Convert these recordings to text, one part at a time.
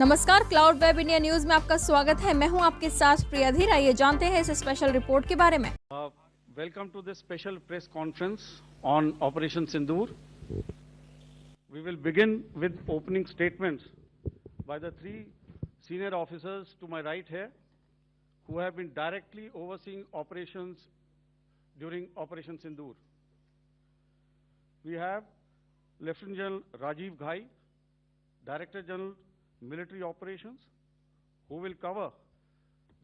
नमस्कार, cloud web India news में आपका स्वागत है। मैं हूं आपके साथ प्रिया धीर। आइए जानते हैं इस स्पेशल रिपोर्ट के बारे में। Welcome to this special press conference on Operation Sindoor. We will begin with opening statements by the three senior officers to my right here, who have been directly overseeing operations during Operation Sindoor. We have Lieutenant General Rajiv Ghai, Director General Military Operations, who will cover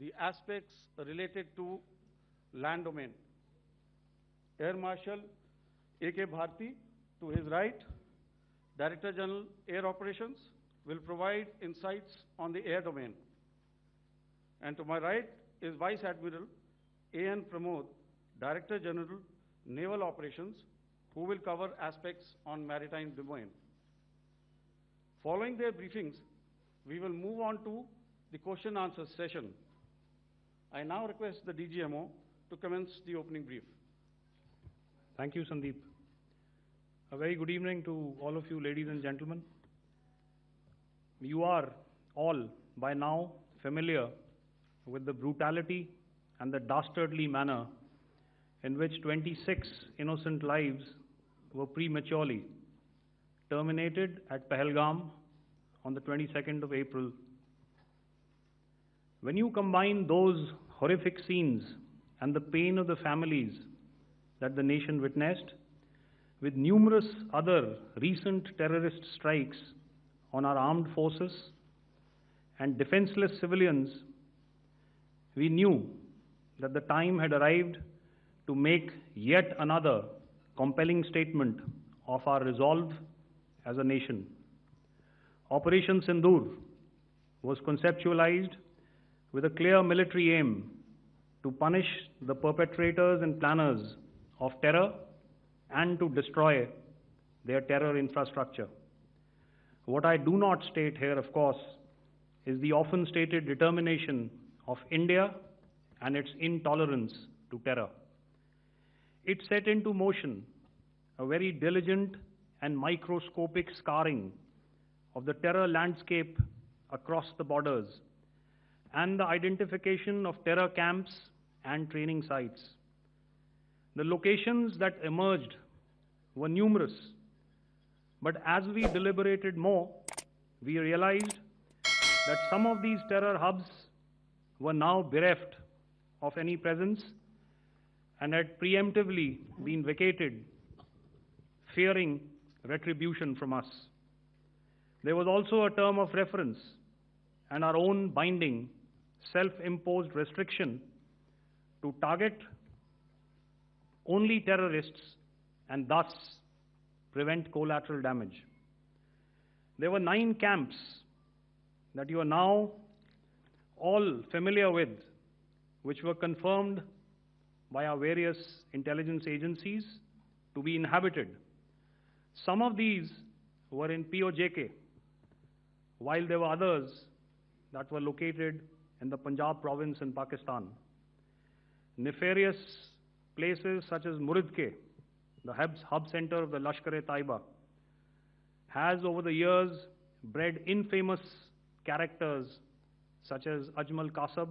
the aspects related to land domain. Air Marshal A.K. Bharti, to his right, Director General Air Operations, will provide insights on the air domain. And to my right is Vice Admiral A.N. Pramod, Director General Naval Operations, who will cover aspects on maritime domain. Following their briefings, we will move on to the question answer session. I now request the DGMO to commence the opening brief. Thank you, Sandeep. A very good evening to all of you, ladies and gentlemen. You are all by now familiar with the brutality and the dastardly manner in which 26 innocent lives were prematurely terminated at Pahalgam on the 22nd of April. When you combine those horrific scenes and the pain of the families that the nation witnessed with numerous other recent terrorist strikes on our armed forces and defenseless civilians, we knew that the time had arrived to make yet another compelling statement of our resolve as a nation. Operation Sindoor was conceptualized with a clear military aim to punish the perpetrators and planners of terror and to destroy their terror infrastructure. What I do not state here, of course, is the often stated determination of India and its intolerance to terror. It set into motion a very diligent and microscopic scarring of the terror landscape across the borders and the identification of terror camps and training sites. The locations that emerged were numerous, but as we deliberated more, we realized that some of these terror hubs were now bereft of any presence and had preemptively been vacated, fearing retribution from us. There was also a term of reference and our own binding, self-imposed restriction to target only terrorists and thus prevent collateral damage. There were 9 camps that you are now all familiar with, which were confirmed by our various intelligence agencies to be inhabited. Some of these were in POJK, while there were others that were located in the Punjab province in Pakistan. Nefarious places such as Muridke, the hub center of the Lashkar-e-Taiba, has over the years bred infamous characters such as Ajmal Kasab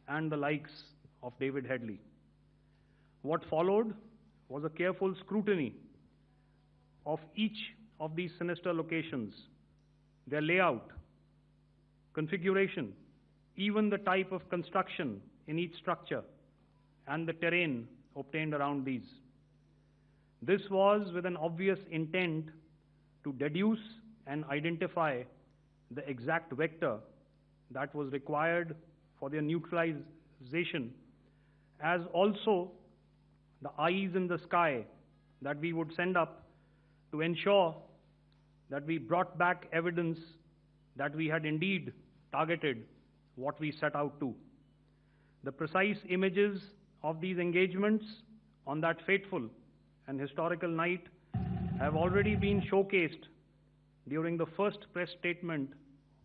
and the likes of David Headley. What followed was a careful scrutiny of each of these sinister locations, their layout, configuration, even the type of construction in each structure, and the terrain obtained around these. This was with an obvious intent to deduce and identify the exact vector that was required for their neutralization, as also the eyes in the sky that we would send up to ensure that we brought back evidence that we had indeed targeted what we set out to. The precise images of these engagements on that fateful and historical night have already been showcased during the first press statement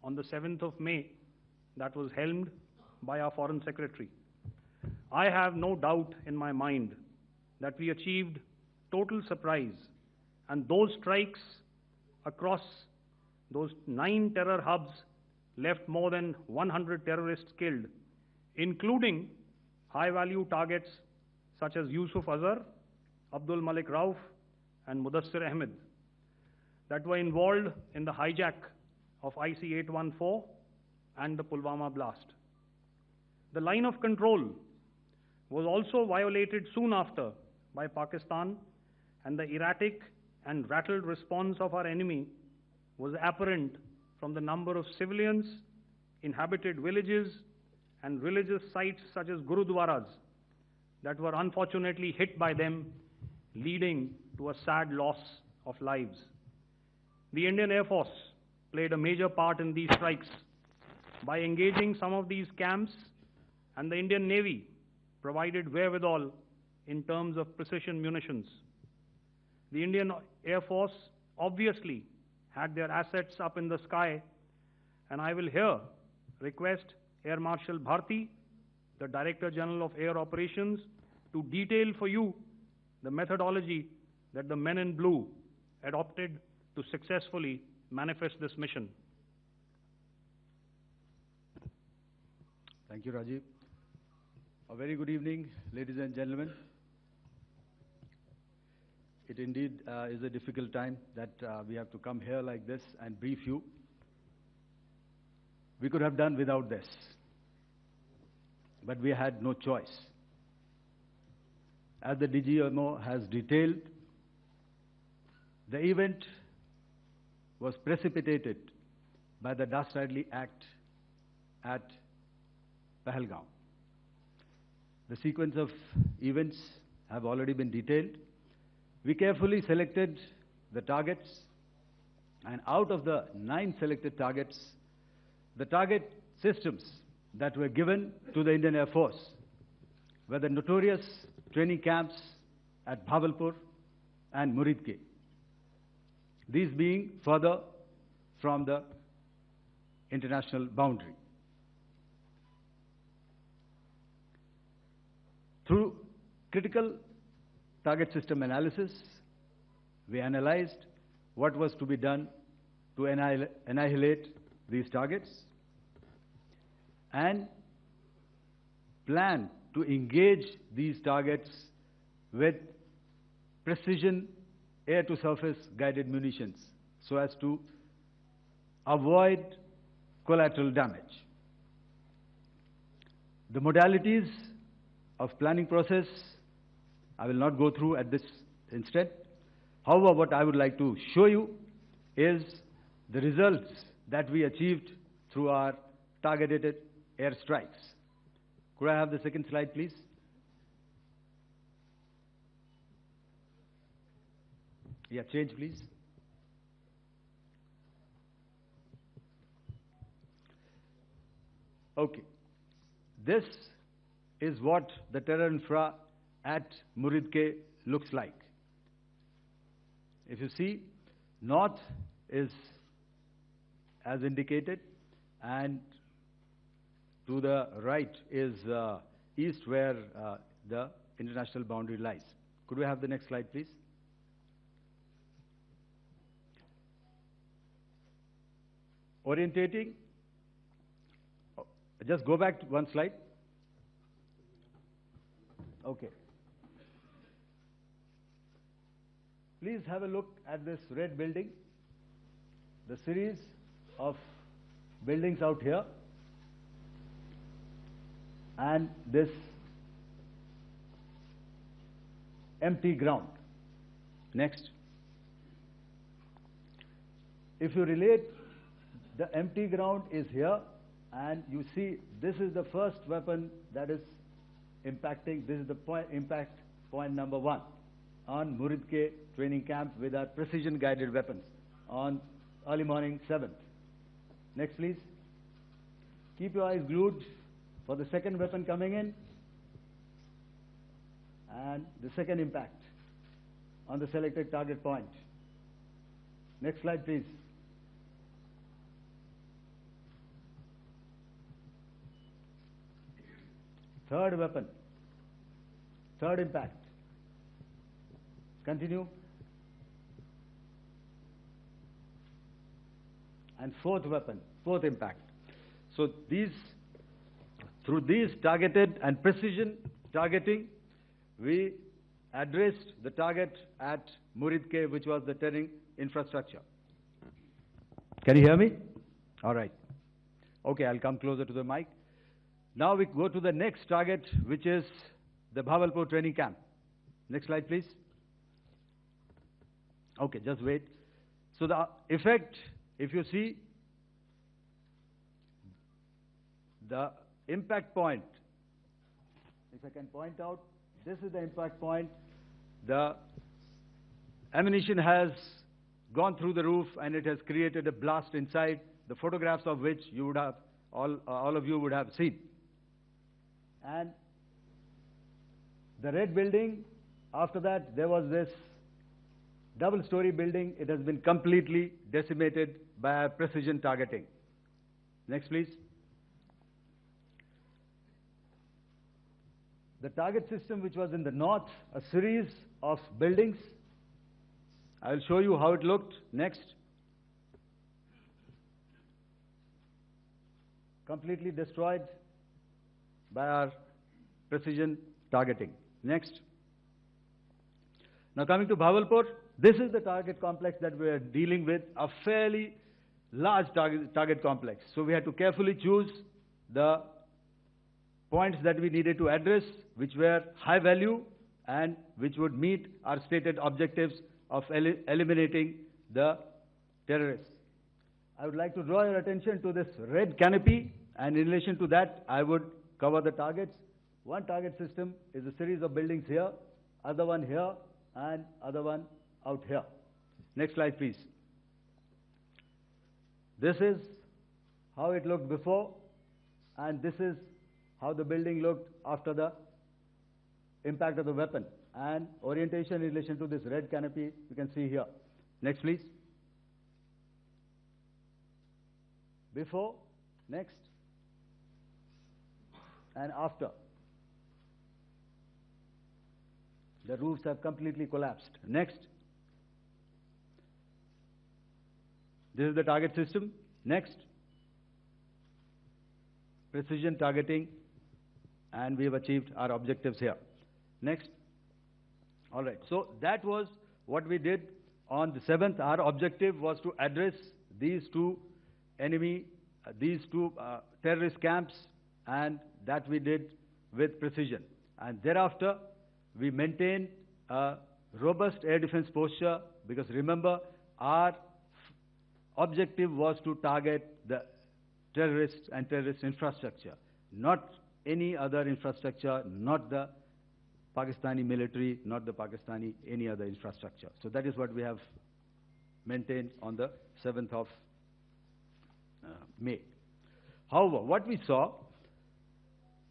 on the 7th of May that was helmed by our Foreign Secretary. I have no doubt in my mind that we achieved total surprise, and those strikes across those 9 terror hubs left more than 100 terrorists killed, including high-value targets such as Yusuf Azhar, Abdul Malik Rauf, and Mudassir Ahmed that were involved in the hijack of IC-814 and the Pulwama blast. The line of control was also violated soon after by Pakistan, and the erratic and rattled response of our enemy was apparent from the number of civilians, inhabited villages, and religious sites such as Gurudwaras that were unfortunately hit by them, leading to a sad loss of lives. The Indian Air Force played a major part in these strikes by engaging some of these camps, and the Indian Navy provided wherewithal in terms of precision munitions. The Indian Air Force obviously had their assets up in the sky, and I will here request Air Marshal Bharti, the Director General of Air Operations, to detail for you the methodology that the men in blue adopted to successfully manifest this mission. Thank you, Rajiv. A very good evening, ladies and gentlemen. It indeed is a difficult time that we have to come here like this and brief you. We could have done without this, but we had no choice. As the DGMO has detailed, the event was precipitated by the dastardly act at Pahalgam. The sequence of events have already been detailed. We carefully selected the targets, and out of the 9 selected targets, the target systems that were given to the Indian Air Force were the notorious training camps at Bhavalpur and Muridke, these being further from the international boundary. Through critical target system analysis, we analyzed what was to be done to annihilate these targets and plan to engage these targets with precision air-to-surface guided munitions so as to avoid collateral damage. The modalities of planning process I will not go through at this instant. However, what I would like to show you is the results that we achieved through our targeted airstrikes. Could I have the second slide, please? Yeah, change, please. Okay. This is what the terror infra at Muridke looks like. If you see, north is as indicated, and to the right is east, where the international boundary lies. Could we have the next slide, please? Orientating. Just go back to one slide. Okay. Please have a look at this red building, the series of buildings out here, and this empty ground. Next. If you relate, the empty ground is here, and you see this is the first weapon that is impacting. This is the impact point number 1 on Muridke training camp with our precision guided weapons on early morning 7th. Next, please. Keep your eyes glued for the second weapon coming in and the second impact on the selected target point. Next slide, please. Third weapon, third impact. Continue. And fourth weapon, fourth impact. So through these targeted and precision targeting, we addressed the target at Muridke, which was the terrain infrastructure. Can you hear me? All right. Okay, I'll come closer to the mic. Now we go to the next target, which is the Bhavalpur training camp. Next slide, please. Okay, just wait. So the effect, if you see, the impact point, if I can point out, this is the impact point. The ammunition has gone through the roof and it has created a blast inside, the photographs of which you would have, all of you would have seen. And the red building, after that, there was this double-story building. It has been completely decimated by precision targeting. Next, please. The target system, which was in the north, a series of buildings. I will show you how it looked. Next. Completely destroyed by our precision targeting. Next. Now coming to Bhavalpur, this is the target complex that we are dealing with, a fairly large target complex. So we had to carefully choose the points that we needed to address, which were high value and which would meet our stated objectives of eliminating the terrorists. I would like to draw your attention to this red canopy, and in relation to that, I would cover the targets. One target system is a series of buildings here, other one here, and other one out here. Next slide, please. This is how it looked before, and this is how the building looked after the impact of the weapon. And orientation in relation to this red canopy, you can see here. Next, please. Before, next, and after. The roofs have completely collapsed. Next. This is the target system. Next. Precision targeting, and we have achieved our objectives here. Next. All right. So that was what we did on the 7th. Our objective was to address these two terrorist camps, and that we did with precision. And thereafter, we maintained a robust air defense posture, because remember, our objective was to target the terrorists and terrorist infrastructure, not any other infrastructure, not the Pakistani military, not the Pakistani any other infrastructure. So that is what we have maintained on the 7th of May. However, what we saw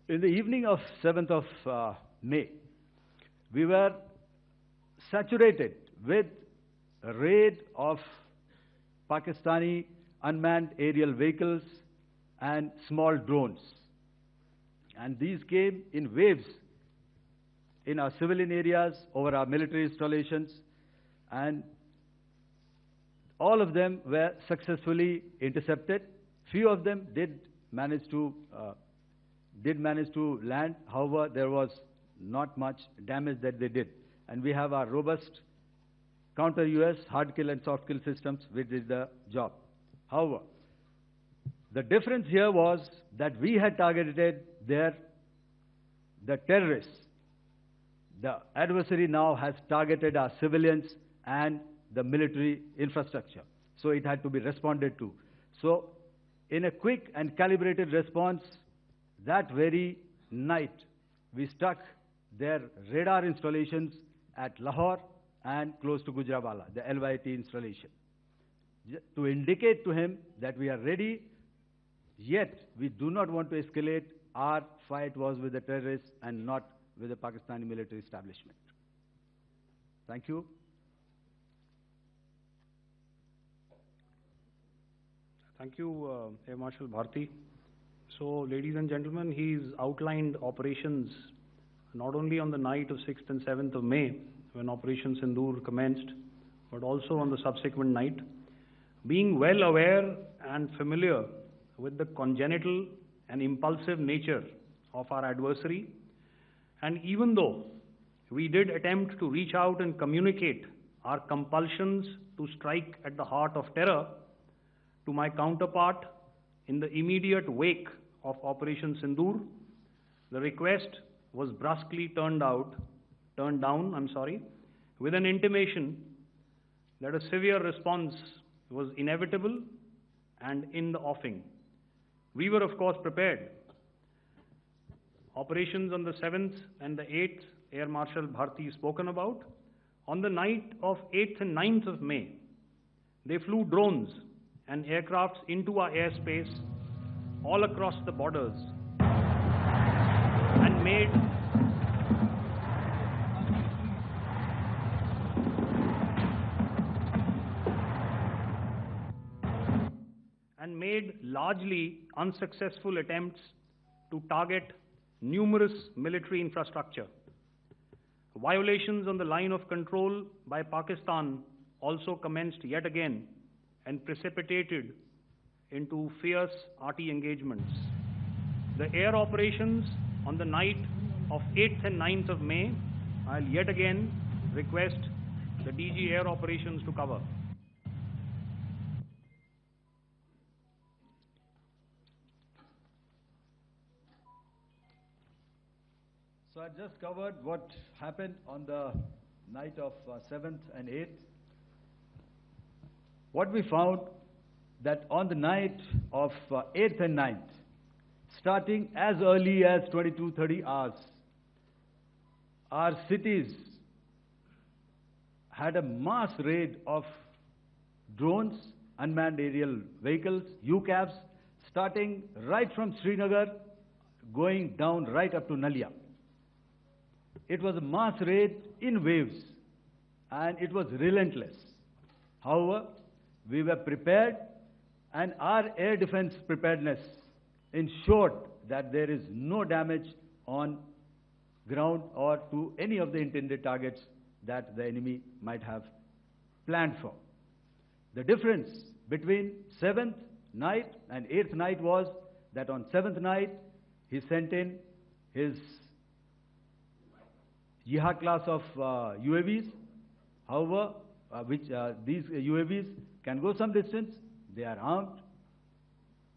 in the evening of 7th of May, we were saturated with a raid of Pakistani unmanned aerial vehicles and small drones. And these came in waves in our civilian areas, over our military installations, and all of them were successfully intercepted. Few of them did manage to land. However, there was not much damage that they did. And we have our robust counter-US hard kill and soft kill systems which did the job. However, the difference here was that we had targeted the terrorists. The adversary now has targeted our civilians and the military infrastructure. So it had to be responded to. So in a quick and calibrated response, that very night, we struck their radar installations at Lahore and close to Gujranwala, the LYT installation, to indicate to him that we are ready, yet we do not want to escalate. Our fight was with the terrorists and not with the Pakistani military establishment. Thank you. Thank you, Air Marshal Bharti. So, ladies and gentlemen, he's outlined operations not only on the night of 6th and 7th of May, when Operation Sindoor commenced, but also on the subsequent night. Being well aware and familiar with the congenital and impulsive nature of our adversary, and even though we did attempt to reach out and communicate our compulsions to strike at the heart of terror to my counterpart in the immediate wake of Operation Sindoor, the request was brusquely turned down, with an intimation that a severe response was inevitable and in the offing. We were, of course, prepared. Operations on the 7th and the 8th, Air Marshal Bharti spoken about. On the night of 8th and 9th of May, they flew drones and aircrafts into our airspace all across the borders and made largely unsuccessful attempts to target numerous military infrastructure. Violations on the line of control by Pakistan also commenced yet again and precipitated into fierce arty engagements. The air operations on the night of 8th and 9th of May, I'll yet again request the DG Air Operations to cover. So I just covered what happened on the night of 7th and 8th. What we found that on the night of 8th and 9th, starting as early as 22:30 hours, our cities had a mass raid of drones, unmanned aerial vehicles, UCAVs, starting right from Srinagar, going down right up to Nalia. It was a mass raid in waves, and it was relentless. However, we were prepared, and our air defense preparedness ensured that there is no damage on ground or to any of the intended targets that the enemy might have planned for. The difference between 7th night and 8th night was that on 7th night, he sent in his Jihad class of UAVs, however, these UAVs can go some distance, they are armed.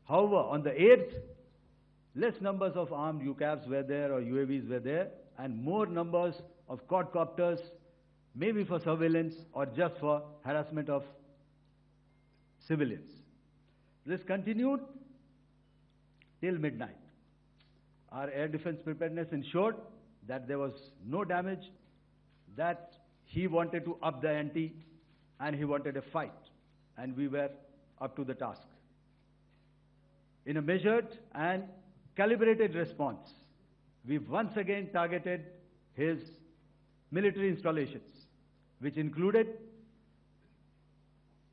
However, on the 8th, less numbers of armed UCAVs were there or UAVs were there, and more numbers of quadcopters, maybe for surveillance or just for harassment of civilians. This continued till midnight. Our air defense preparedness ensured that there was no damage, that he wanted to up the ante, and he wanted a fight, and we were up to the task. In a measured and calibrated response, we once again targeted his military installations, which included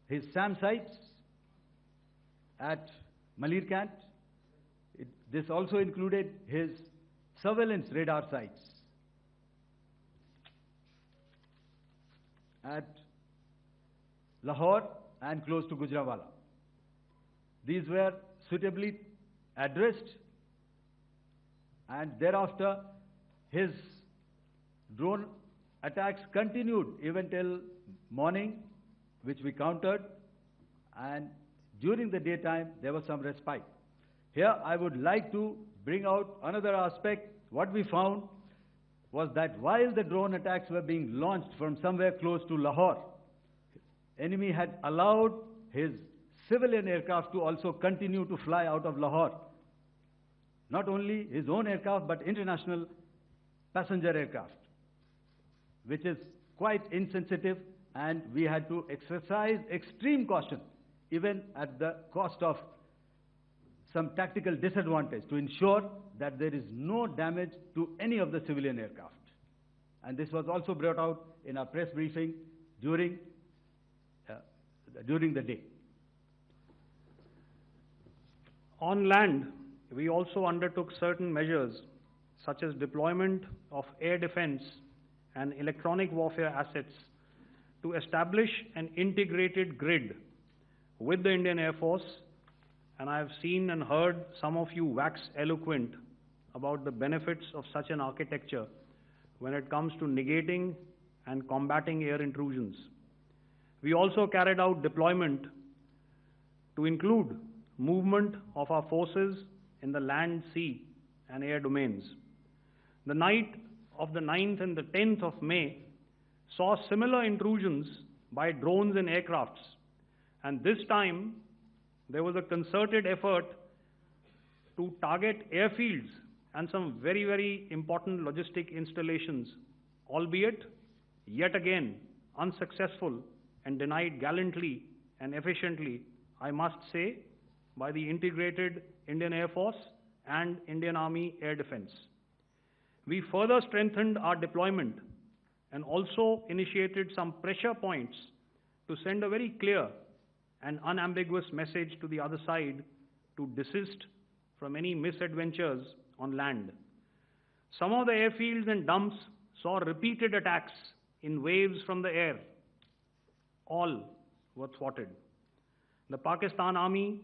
his SAM sites at Malirkant. This also included his surveillance radar sites at Lahore and close to Gujranwala. These were suitably addressed, and thereafter his drone attacks continued even till morning, which we countered, and during the daytime there was some respite. Here I would like to bring out another aspect. What we found was that while the drone attacks were being launched from somewhere close to Lahore, enemy had allowed his civilian aircraft to also continue to fly out of Lahore. Not only his own aircraft, but international passenger aircraft, which is quite insensitive, and we had to exercise extreme caution, even at the cost of some tactical disadvantage, to ensure that there is no damage to any of the civilian aircraft. And this was also brought out in our press briefing during the day. On land, we also undertook certain measures, such as deployment of air defense and electronic warfare assets to establish an integrated grid with the Indian Air Force and I have seen and heard some of you wax eloquent about the benefits of such an architecture when it comes to negating and combating air intrusions. We also carried out deployment to include movement of our forces in the land, sea, and air domains. The night of the 9th and the 10th of May saw similar intrusions by drones and aircrafts, and this time there was a concerted effort to target airfields and some very, very important logistic installations, albeit yet again unsuccessful and denied gallantly and efficiently, I must say, by the integrated Indian Air Force and Indian Army Air Defense. We further strengthened our deployment and also initiated some pressure points to send a very clear and unambiguous message to the other side to desist from any misadventures on land. Some of the airfields and dumps saw repeated attacks in waves from the air. All were thwarted. The Pakistan Army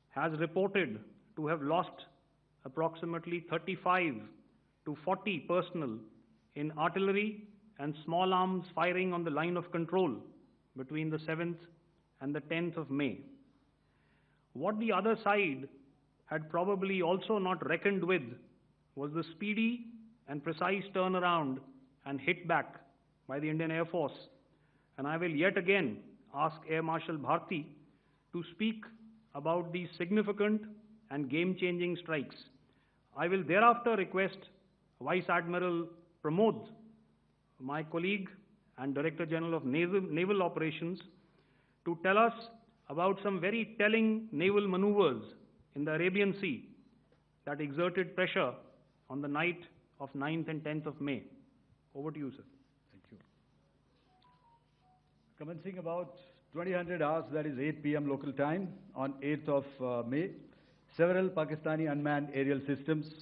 has reported to have lost approximately 35 to 40 personnel in artillery and small arms firing on the line of control between the 7th and the 10th of May. What the other side had probably also not reckoned with was the speedy and precise turnaround and hit back by the Indian Air Force. And I will yet again ask Air Marshal Bharti to speak about these significant and game-changing strikes. I will thereafter request Vice Admiral Pramod, my colleague and Director General of Naval Operations, to tell us about some very telling naval maneuvers in the Arabian Sea that exerted pressure on the night of 9th and 10th of May. Over to you, sir. Thank you. Commencing about 2000 hours, that is 8 p.m. local time, on 8th of May, several Pakistani unmanned aerial systems,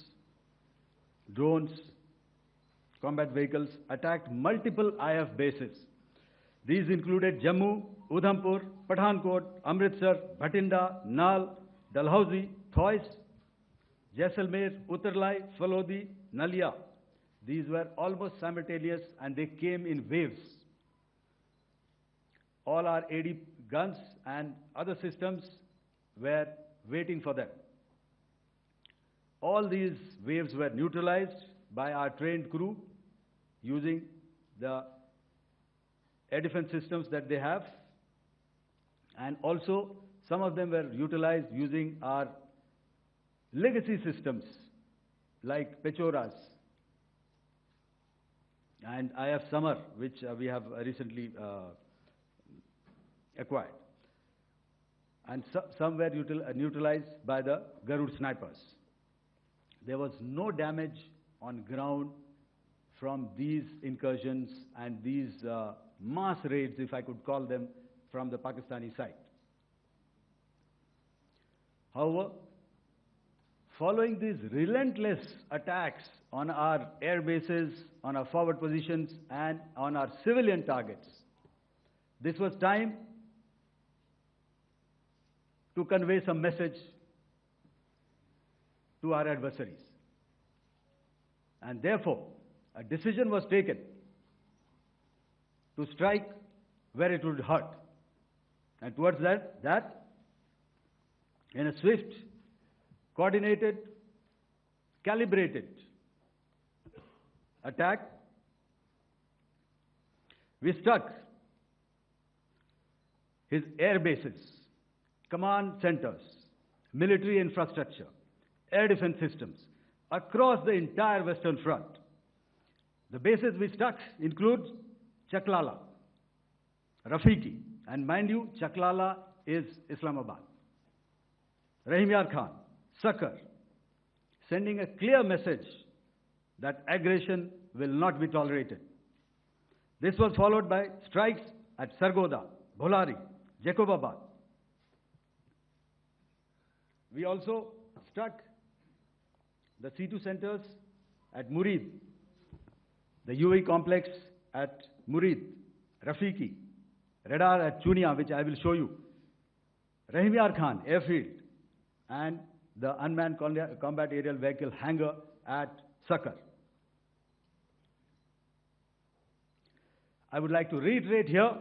drones, combat vehicles attacked multiple IF bases. These included Jammu, Udhampur, Pathankot, Amritsar, Bhatinda, Nal, Dalhousie, Thois, Jaisalmer, Uttarlai, Falodi, Nalia. These were almost simultaneous and they came in waves. All our AD guns and other systems were waiting for them. All these waves were neutralized by our trained crew using the air defense systems that they have, and also some of them were utilized using our legacy systems like Pechoras and IF Summer, which we have recently acquired. And some were neutralized by the Garud snipers. There was no damage on ground from these incursions and these mass raids, if I could call them, from the Pakistani side. However, following these relentless attacks on our air bases, on our forward positions, and on our civilian targets, this was time to convey some message to our adversaries. And therefore, a decision was taken to strike where it would hurt. And towards that, in a swift, coordinated, calibrated attack, we struck his air bases, command centers, military infrastructure, air defense systems across the entire Western Front. The bases we struck include Chaklala, Rafiki, and mind you, Chaklala is Islamabad, Rahim Yar Khan, Sakar, sending a clear message that aggression will not be tolerated. This was followed by strikes at Sargoda, Bholari, Jacobabad. We also struck the C2 centers at Murid, the UAE complex at Murid, Rafiki, radar at Chunia, which I will show you, Rahimyar Khan Airfield and the unmanned combat aerial vehicle hangar at Sakar. I would like to reiterate here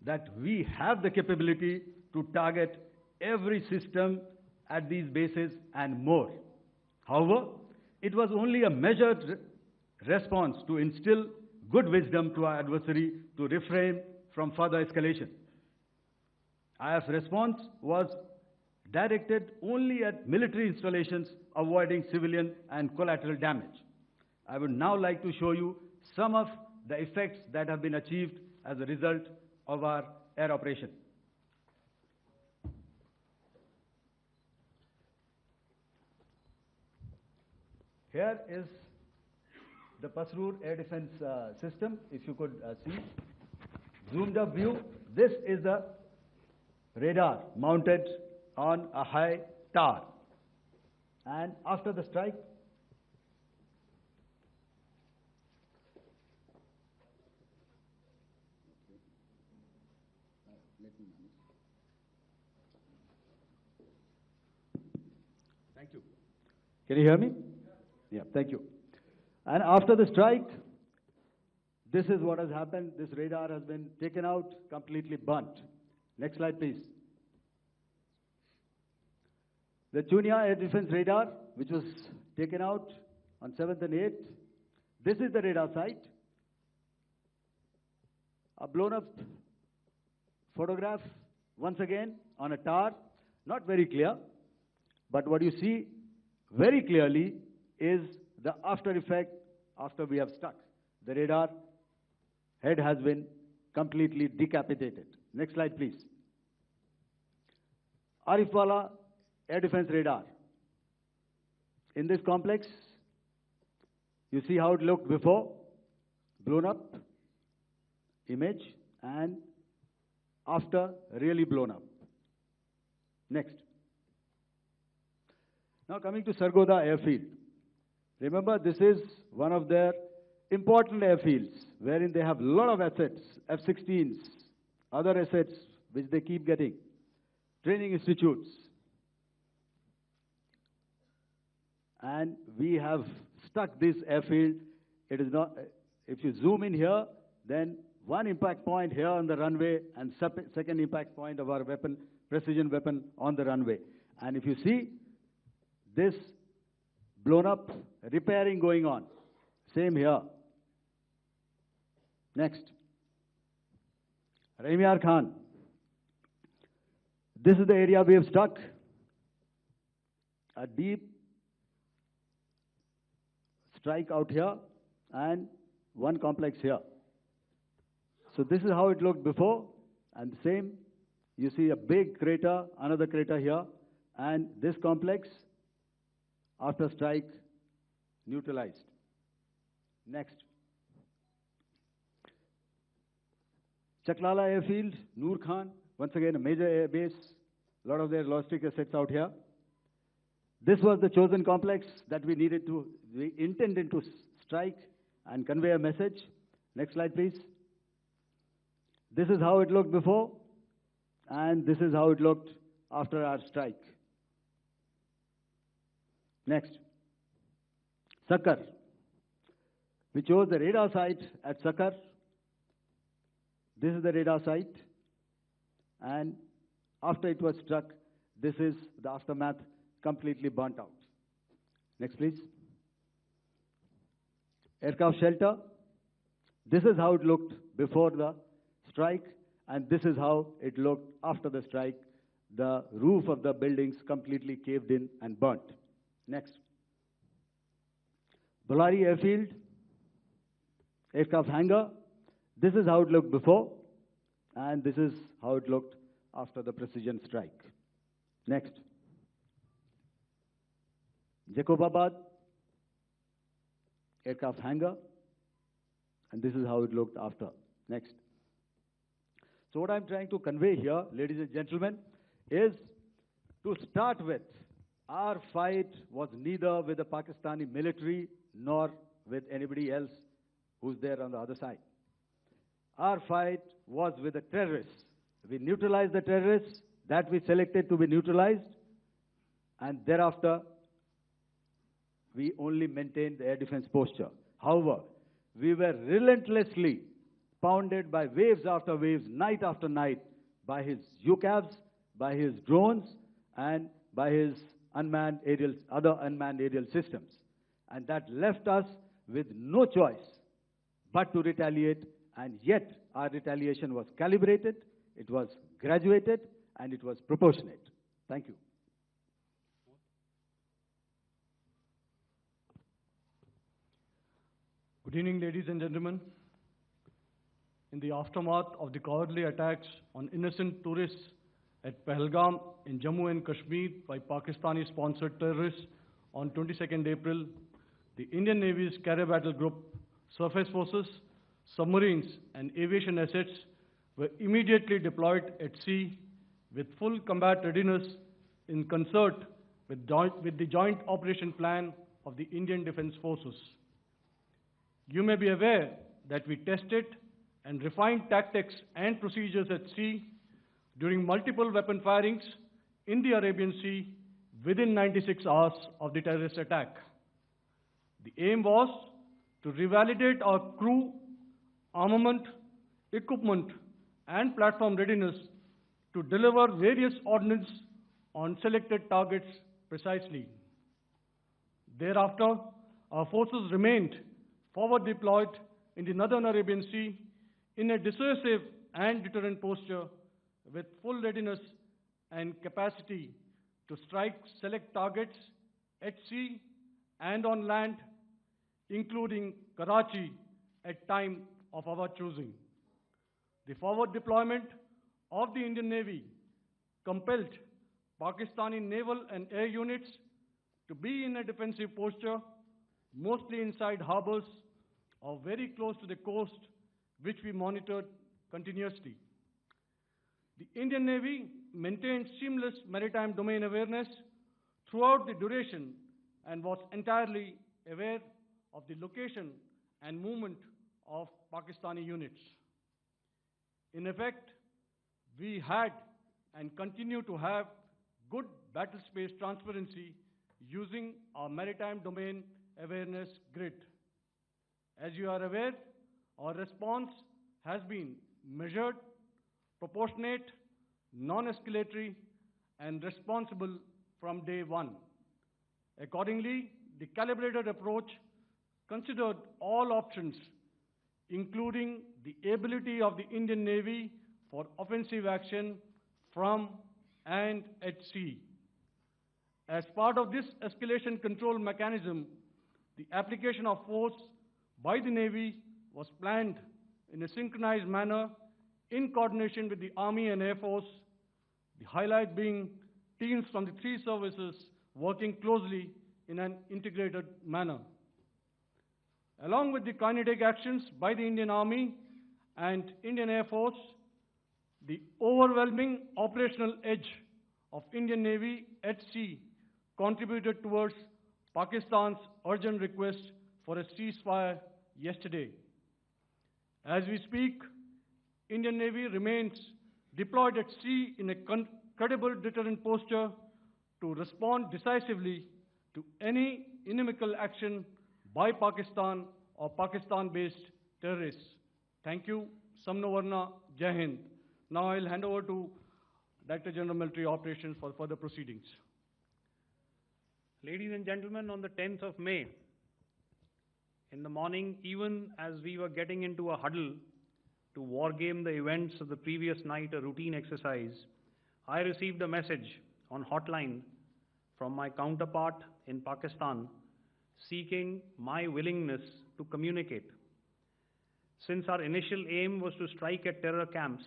that we have the capability to target every system at these bases and more. However, it was only a measured response to instill good wisdom to our adversary to refrain from further escalation. IF's response was directed only at military installations, avoiding civilian and collateral damage. I would now like to show you some of the effects that have been achieved as a result of our air operation. Here is the Pasrur air defense system, if you could see. Zoomed up view, this is the radar mounted on a high tower. And after the strike, thank you. Can you hear me? Yeah, thank you. And after the strike, this is what has happened. This radar has been taken out, completely burnt. Next slide, please. The Chunia air defense radar, which was taken out on 7th and 8th. This is the radar site. A blown up photograph, once again, on a tower. Not very clear, but what you see very clearly is the after effect after we have struck. The radar head has been completely decapitated. Next slide, please. Arifwala air defense radar. In this complex, you see how it looked before, blown up image, and after really blown up. Next. Now coming to Sargodha airfield. Remember, this is one of their important airfields wherein they have a lot of assets, F-16s, other assets which they keep getting, training institutes. And we have stuck this airfield. It is not, if you zoom in here, then one impact point here on the runway and second impact point of our weapon, precision weapon on the runway. And if you see this blown up, repairing going on. Same here. Next. Rahimyar Khan. This is the area we have struck. A deep strike out here and one complex here. So this is how it looked before, and the same. You see a big crater, another crater here, and this complex after strike neutralized. Next. Chaklala airfield, Noor Khan, once again a major air base, a lot of their logistic assets out here. This was the chosen complex that we intended to strike and convey a message. Next slide, please. This is how it looked before, and this is how it looked after our strike. Next. Sakar. We chose the radar site at Sakar. This is the radar site, and after it was struck, this is the aftermath, completely burnt out. Next, please. Aircraft shelter. This is how it looked before the strike, and this is how it looked after the strike. The roof of the buildings completely caved in and burnt. Next. Ballari airfield, aircraft hangar. This is how it looked before, and this is how it looked after the precision strike. Next. Jacobabad, aircraft hangar, and this is how it looked after. Next. So what I'm trying to convey here, ladies and gentlemen, is to start with, our fight was neither with the Pakistani military nor with anybody else who's there on the other side. Our fight was with the terrorists. We neutralized the terrorists That we selected to be neutralized, and thereafter we only maintained the air defense posture. However, we were relentlessly pounded by waves after waves, night after night, by his UCAVs, by his drones, and by his other unmanned aerial systems. And that left us with no choice but to retaliate, and yet our retaliation was calibrated, it was graduated, and it was proportionate. Thank you. Good evening, ladies and gentlemen. In the aftermath of the cowardly attacks on innocent tourists at Pahalgam in Jammu and Kashmir by Pakistani-sponsored terrorists on 22nd April, the Indian Navy's Carrier Battle Group, surface forces, submarines, and aviation assets were immediately deployed at sea with full combat readiness in concert with the Joint Operation Plan of the Indian Defence Forces. You may be aware that we tested and refined tactics and procedures at sea during multiple weapon firings in the Arabian Sea within 96 hours of the terrorist attack. The aim was to revalidate our crew, armament, equipment, and platform readiness to deliver various ordnance on selected targets precisely. Thereafter, our forces remained forward deployed in the Northern Arabian Sea in a dissuasive and deterrent posture with full readiness and capacity to strike select targets at sea and on land, including Karachi at time of our choosing. The forward deployment of the Indian Navy compelled Pakistani naval and air units to be in a defensive posture, mostly inside harbors or very close to the coast, which we monitored continuously. The Indian Navy maintained seamless maritime domain awareness throughout the duration and was entirely aware of the location and movement of Pakistani units. In effect, we had and continue to have good battle space transparency using our maritime domain awareness grid. As you are aware, our response has been measured, proportionate, non-escalatory, and responsible from day one. Accordingly, the calibrated approach considered all options, including the ability of the Indian Navy for offensive action from and at sea. As part of this escalation control mechanism, the application of force by the Navy was planned in a synchronized manner in coordination with the Army and Air Force, the highlight being teams from the three services working closely in an integrated manner. Along with the kinetic actions by the Indian Army and Indian Air Force, the overwhelming operational edge of Indian Navy at sea contributed towards Pakistan's urgent request for a ceasefire yesterday. As we speak, Indian Navy remains deployed at sea in a credible deterrent posture to respond decisively to any inimical action by Pakistan or Pakistan-based terrorists. Thank you. Samno Varna, Jai Hind. Now I'll hand over to Director General Military Operations for further proceedings. Ladies and gentlemen, on the 10th of May, in the morning, even as we were getting into a huddle to wargame the events of the previous night, a routine exercise, I received a message on hotline from my counterpart in Pakistan seeking my willingness to communicate. Since our initial aim was to strike at terror camps,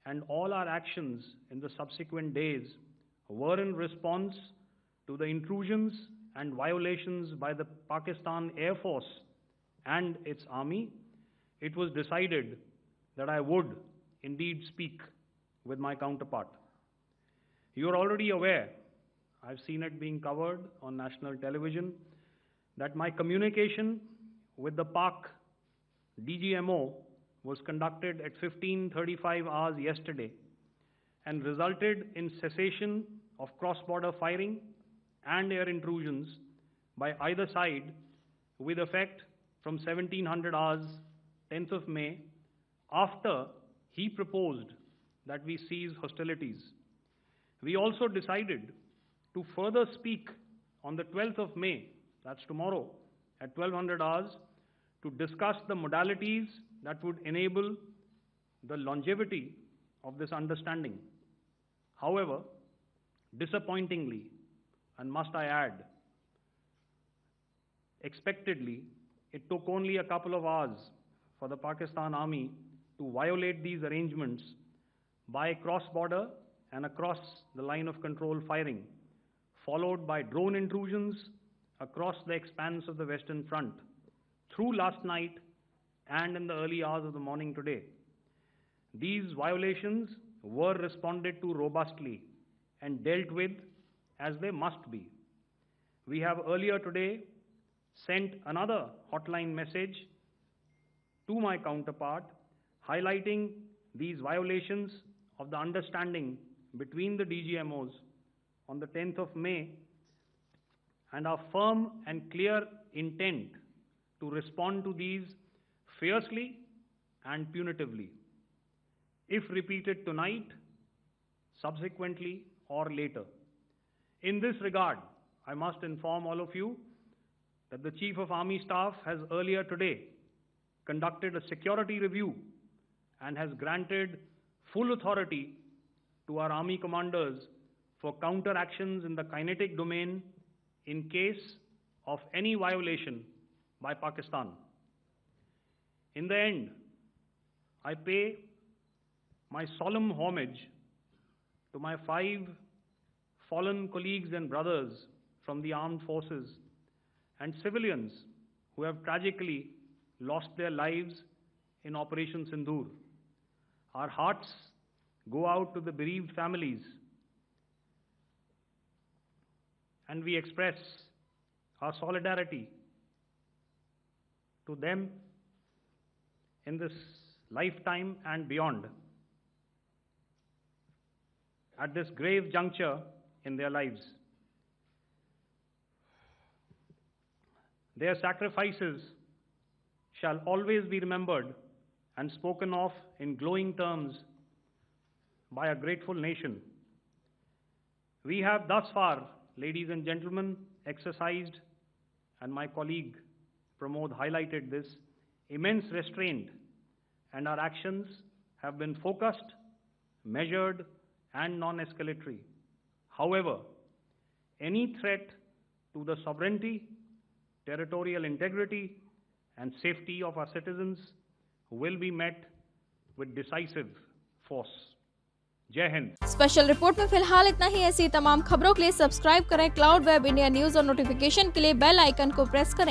and all our actions in the subsequent days were in response to the intrusions and violations by the Pakistan Air Force and its army, it was decided that I would indeed speak with my counterpart. You are already aware, I've seen it being covered on national television, that my communication with the Pak DGMO was conducted at 15:35 hours yesterday, and resulted in cessation of cross-border firing and air intrusions by either side with effect from 1700 hours 10th of May, after he proposed that we cease hostilities. We also decided to further speak on the 12th of May, that's tomorrow, at 1200 hours, to discuss the modalities that would enable the longevity of this understanding. However, disappointingly, and must I add, expectedly, it took only a couple of hours for the Pakistan Army to violate these arrangements by cross-border and across the line of control firing, followed by drone intrusions across the expanse of the Western Front through last night and in the early hours of the morning today. These violations were responded to robustly and dealt with as they must be. We have earlier today sent another hotline message to my counterpart highlighting these violations of the understanding between the DGMOs on the 10th of May and our firm and clear intent to respond to these fiercely and punitively, if repeated tonight, subsequently, or later. In this regard, I must inform all of you that the Chief of Army Staff has earlier today conducted a security review and has granted full authority to our Army commanders for counter-actions in the kinetic domain in case of any violation by Pakistan. In the end, I pay my solemn homage to my 5 fallen colleagues and brothers from the armed forces and civilians who have tragically lost their lives in Operation Sindoor. Our hearts go out to the bereaved families, and we express our solidarity to them in this lifetime and beyond, at this grave juncture in their lives. Their sacrifices shall always be remembered and spoken of in glowing terms by a grateful nation. We have thus far, ladies and gentlemen, exercised, and my colleague Pramod highlighted this, immense restraint, and our actions have been focused, measured, and non-escalatory. However, any threat to the sovereignty, territorial integrity, and safety of our citizens will be met with decisive force. जय Hind. Special report में फिलहाल इतना ही। ऐसी तमाम खबरों के लिए subscribe करें क्लाउड वेब इंडिया न्यूज और नोटिफिकेशन के लिए बेल आइकन को प्रेस करें।